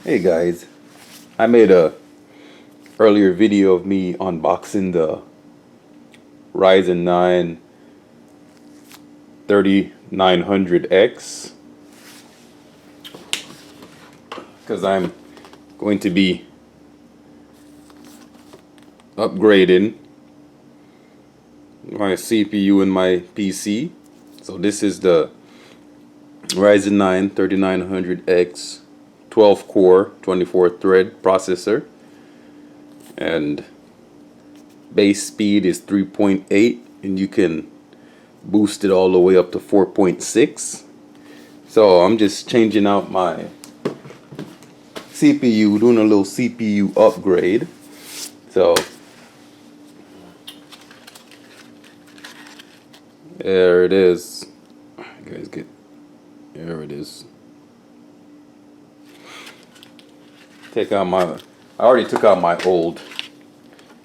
Hey guys, I made a earlier video of me unboxing the Ryzen 9 3900X because I'm going to be upgrading my CPU in my PC. So this is the Ryzen 9 3900X 12 core 24 thread processor, and base speed is 3.8 and you can boost it all the way up to 4.6. So I'm just changing out my CPU, doing a little CPU upgrade. So there it is. You guys get, there it is. Take out my, I already took out my old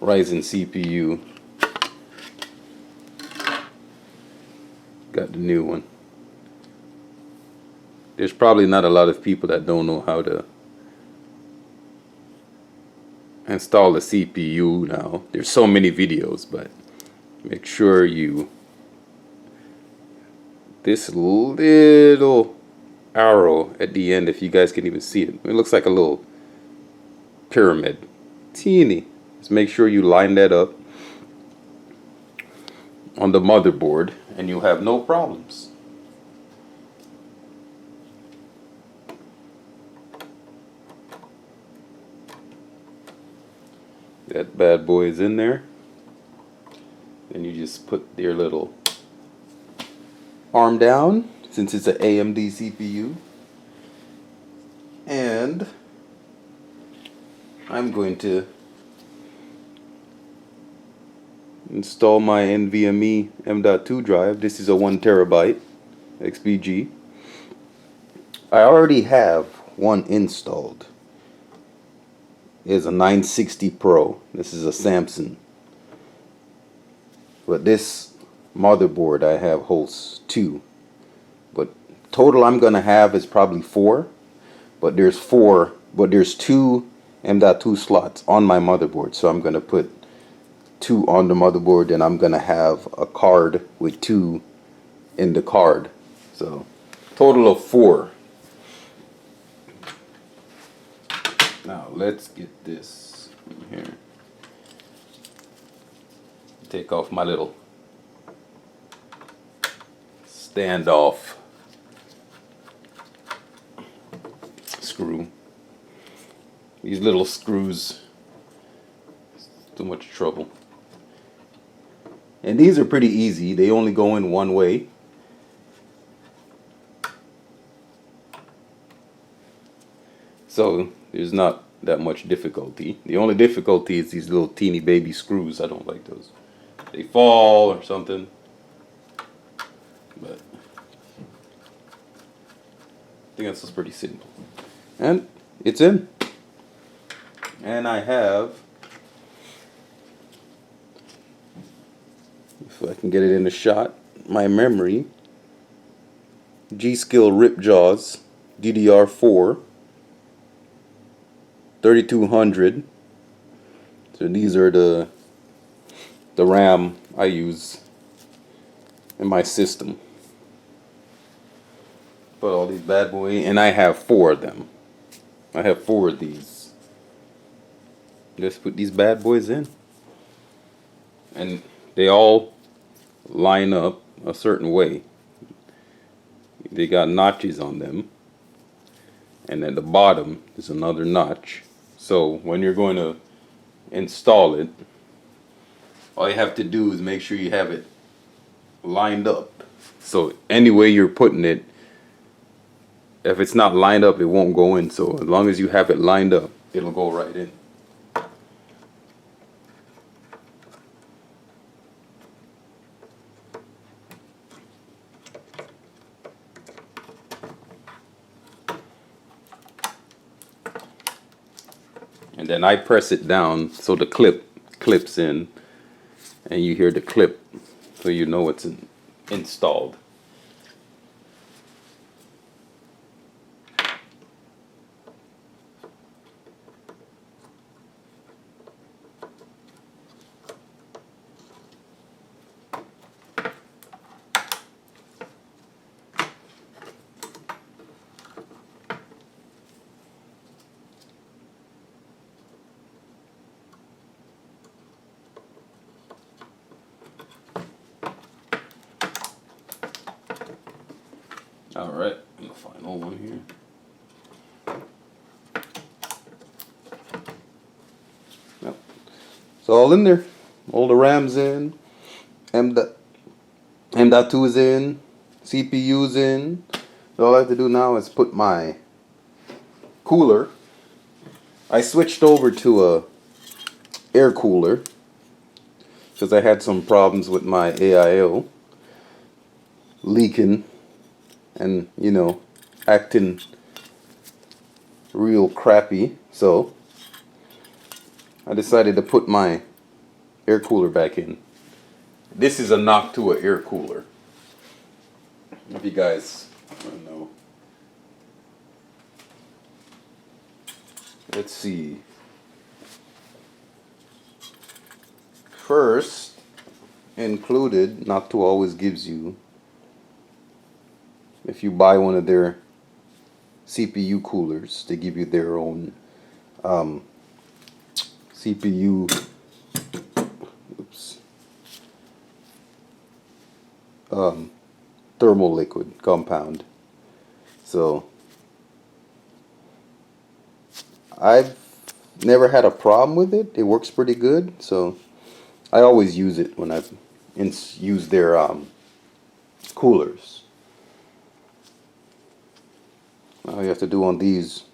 Ryzen CPU. Got the new one. There's probably not a lot of people that don't know how to install the CPU now. There's so many videos, but make sure you, this little arrow at the end, if you guys can even see it, it looks like a little pyramid, teeny. Just make sure you line that up on the motherboard and you'll have no problems. That bad boy is in there. Then you just put your little arm down, since it's an AMD CPU. And I'm going to install my NVMe M.2 drive. This is a 1 terabyte XPG. I already have one installed. It's a 960 Pro. This is a Samsung. But this motherboard I have holds 2. But total I'm gonna have is probably 4. But there's 2 M.2 slots on my motherboard. So I'm gonna put 2 on the motherboard, and I'm gonna have a card with 2 in the card. So total of 4. Now let's get this in here. Take off my little standoff screw. These little screws, too much trouble. And these are pretty easy. They only go in one way. So there's not that much difficulty. The only difficulty is these little teeny baby screws. I don't like those. They fall or something. But I think that's just pretty simple. And it's in. And I have, if I can get it in the shot, my memory, G-Skill Ripjaws DDR4 3200. So these are the RAM I use in my system. Put all these bad boys, and I have 4 of them. I have 4 of these. Just put these bad boys in, and they all line up a certain way. They got notches on them, and at the bottom is another notch. So when you're going to install it, all you have to do is make sure you have it lined up. So any way you're putting it, if it's not lined up, it won't go in. So as long as you have it lined up, it'll go right in. And then I press it down so the clip clips in, and you hear the clip, so you know it's installed. It's all in there. All the RAM's in. M.2 is in. CPU's in. So all I have to do now is put my cooler. I switched over to a air cooler because I had some problems with my AIO leaking and, you know, acting real crappy. So I decided to put my air cooler back in. This is a Noctua air cooler. If you guys don't know. Let's see. First, included, Noctua always gives you, if you buy one of their CPU coolers, they give you their own CPU thermal liquid compound. So I've never had a problem with it. It works pretty good. So I always use it when I've used their coolers. All you have to do on these,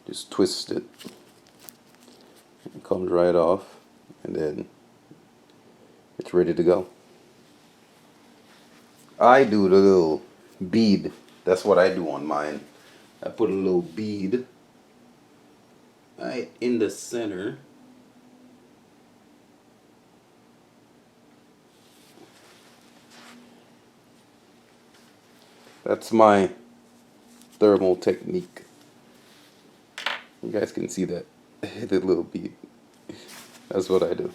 just twist it. It comes right off, and then it's ready to go. I do the little bead. That's what I do on mine. I put a little bead right in the center. That's my thermal technique. You guys can see that. The little bead. That's what I do.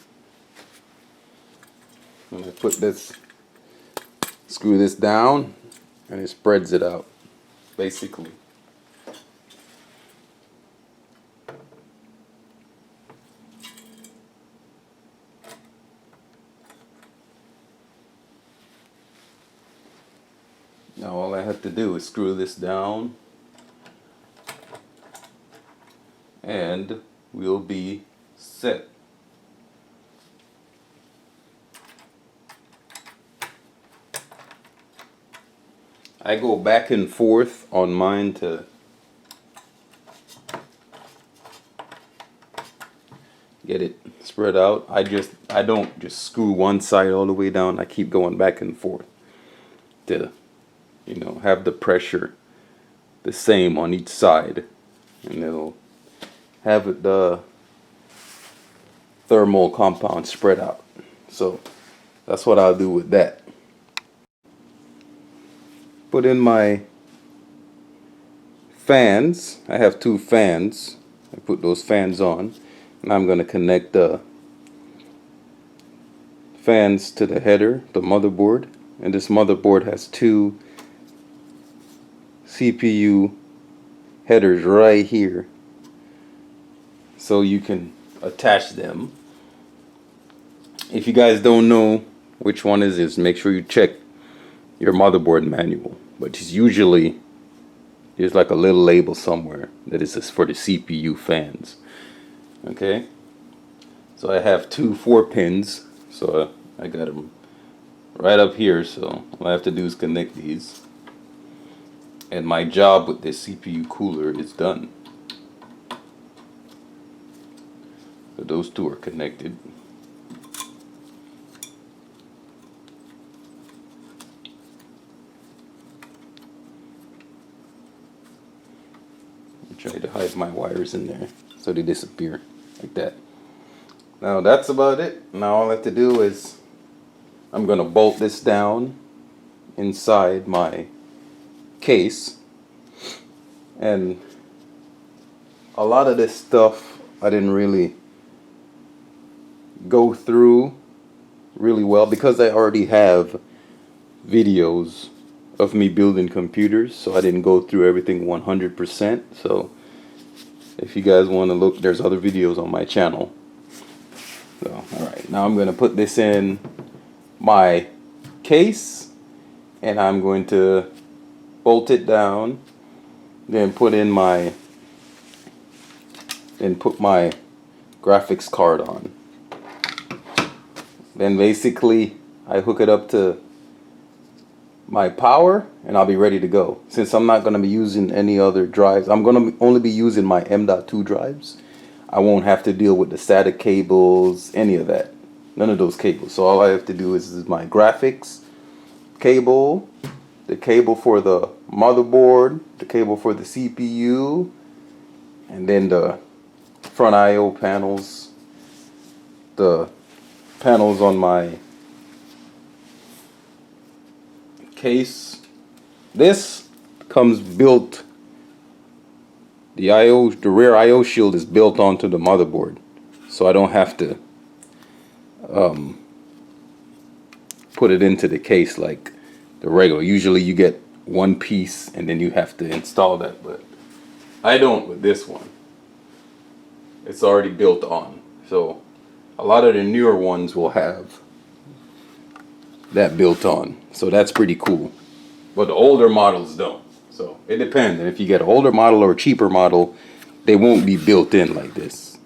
And I put this, screw this down, and it spreads it out, basically. Now all I have to do is screw this down, and we'll be set. I go back and forth on mine to get it spread out. I don't just screw one side all the way down. I keep going back and forth to, you know, have the pressure the same on each side, and it'll have the thermal compound spread out. So that's what I'll do with that. Put in my fans. I have two fans. I put those fans on, and I'm going to connect the fans to the header, the motherboard, and this motherboard has two CPU headers right here, so you can attach them. If you guys don't know which one is this, make sure you check your motherboard manual, but it's usually there's like a little label somewhere that is just for the CPU fans. Okay, so I have two 4-pins, so I got them right up here, so all I have to do is connect these, and my job with this CPU cooler is done. So those two are connected. Try to hide my wires in there so they disappear like that. Now that's about it. Now all I have to do is I'm gonna bolt this down inside my case, and a lot of this stuff I didn't really go through really well because I already have videos of me building computers, so I didn't go through everything 100%. So if you guys want to look, there's other videos on my channel. So alright, now I'm going to put this in my case, and I'm going to bolt it down, then put my graphics card on. Then basically I hook it up to my power and I'll be ready to go. Since I'm not going to be using any other drives, I'm going to only be using my M.2 drives. I won't have to deal with the SATA cables, any of that. None of those cables. So all I have to do is my graphics cable, the cable for the motherboard, the cable for the CPU, and then the front I/O panels, the panels on my case. This comes built, the rear I/O shield is built onto the motherboard, so I don't have to put it into the case like the regular. Usually you get one piece and then you have to install that, but I don't with this one. It's already built on. So a lot of the newer ones will have that built on. So that's pretty cool. But the older models don't. So it depends. And if you get an older model or a cheaper model, they won't be built in like this.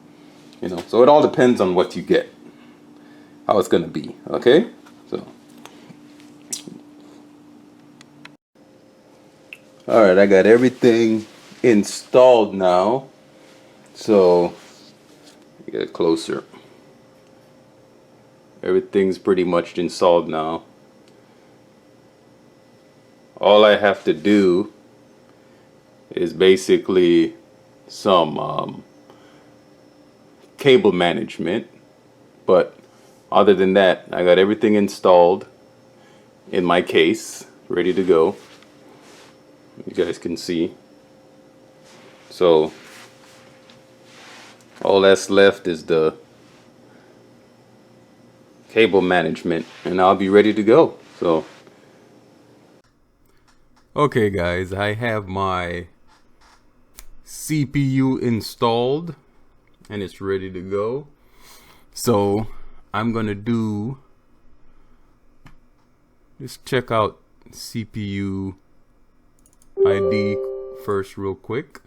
You know, so it all depends on what you get, how it's gonna be. Okay? So alright, I got everything installed now. So get closer. Everything's pretty much installed now. All I have to do is basically some cable management, but other than that, I got everything installed in my case, ready to go. You guys can see. So all that's left is the cable management and I'll be ready to go. So okay guys, I have my CPU installed and it's ready to go. So I'm gonna just check out CPU ID first real quick.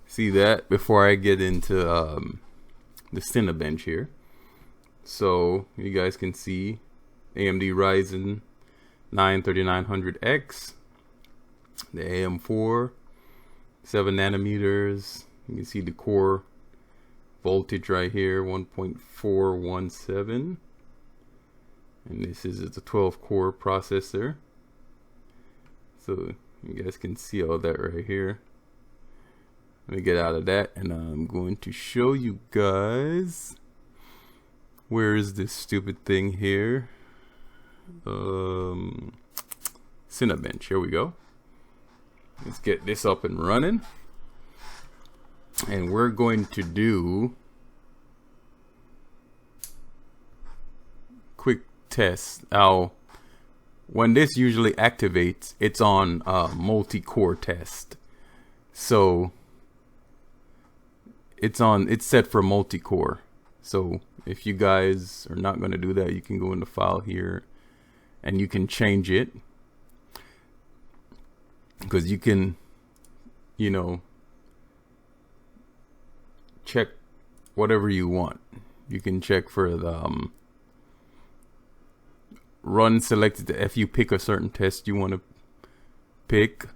See that before I get into the Cinebench here. So you guys can see AMD Ryzen 9-3900X, the AM4, 7 nanometers. You can see the core voltage right here, 1.417, and this is a 12 core processor. So you guys can see all that right here. Let me get out of that and I'm going to show you guys. Where is this stupid thing here? Cinebench, here we go. Let's get this up and running. And we're going to do quick test. Now, when this usually activates, it's on multi-core test. So it's set for multi-core. So if you guys are not going to do that, you can go in the file here and you can change it, because you can, you know, check whatever you want. You can check for the run selected if you pick a certain test you want to pick.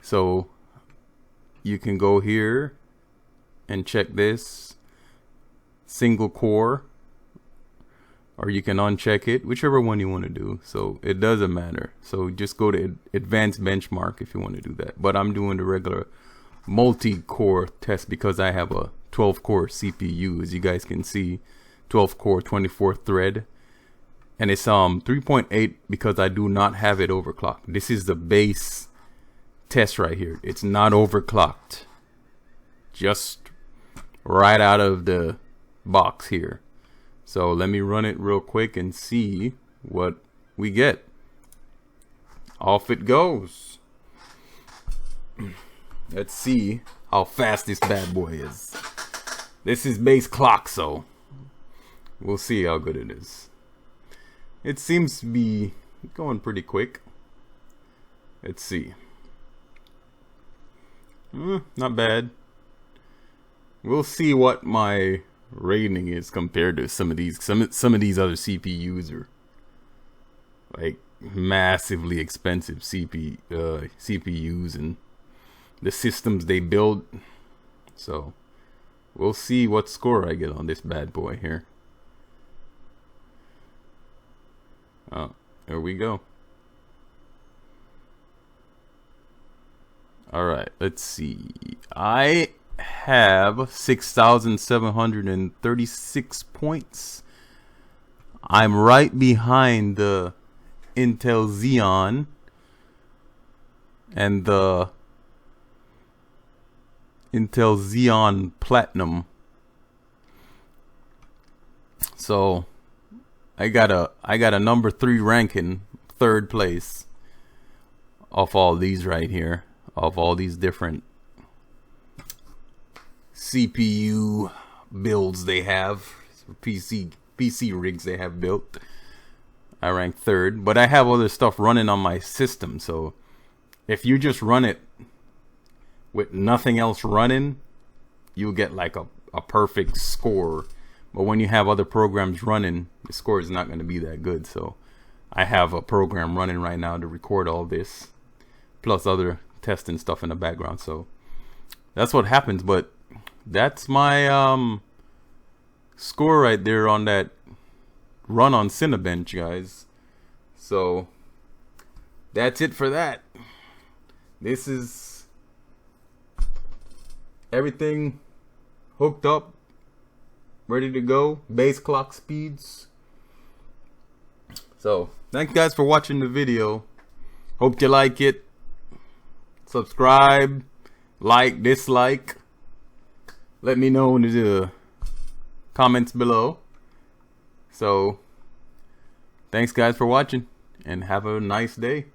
So you can go here and check this single core, or you can uncheck it, whichever one you want to do. So it doesn't matter. So just go to advanced benchmark if you want to do that. But I'm doing the regular multi-core test because I have a 12 core CPU, as you guys can see, 12 core 24 thread, and it's 3.8 because I do not have it overclocked. This is the base test right here. It's not overclocked, just right out of the box here. So let me run it real quick and see what we get. Off it goes. Let's see how fast this bad boy is. This is base clock, so we'll see how good it is. It seems to be going pretty quick. Let's see. Not bad. We'll see what my rating is compared to some of these other CPUs are like massively expensive CPUs and the systems they build. So we'll see what score I get on this bad boy here. Oh, there we go. Alright, let's see. I have 6,736 points. I'm right behind the Intel Xeon and the Intel Xeon Platinum. So I got a number 3 ranking, 3rd place of all these right here, of all these different CPU builds they have, PC rigs they have built. I rank 3rd, but I have other stuff running on my system, so if you just run it with nothing else running, you'll get like a perfect score. But when you have other programs running, the score is not going to be that good. So I have a program running right now to record all this, plus other testing stuff in the background. So that's what happens. But that's my score right there on that run on Cinebench, guys. So that's it for that. This is everything hooked up, ready to go, base clock speeds. So thanks guys for watching the video. Hope you like it. Subscribe, like, dislike. Let me know in the comments below. So thanks guys for watching and have a nice day.